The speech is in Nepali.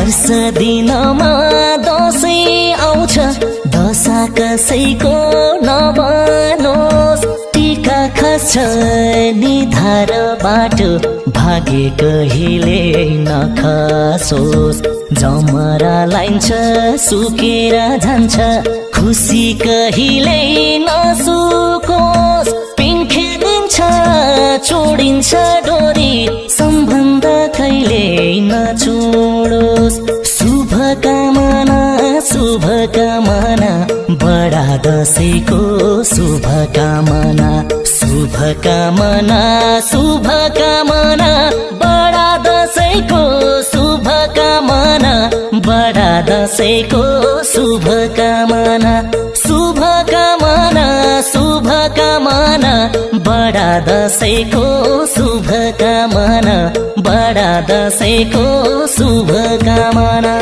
वर्ष दिनमा दसैँ आउँछ दशा कसैको नबनोस् टीका खस्छ निधार बाटो भाग्य कहिले नखसोस् जमरा लाइन्छ सुकेर जान्छ खुसी कहिले नसुकोस् पिङ्खे दिन्छ छोडिन्छ डोरी सम्बन्ध कहिले नछोडोस् शुभकामना शुभकामना बडा दशैँको शुभकामना शुभकामना शुभकामना बडा दशैँको शुभकामना बडा दशैँको शुभकामना शुभकामना शुभकामना बडा दशैँको शुभकामना बडा दशैँको शुभकामना।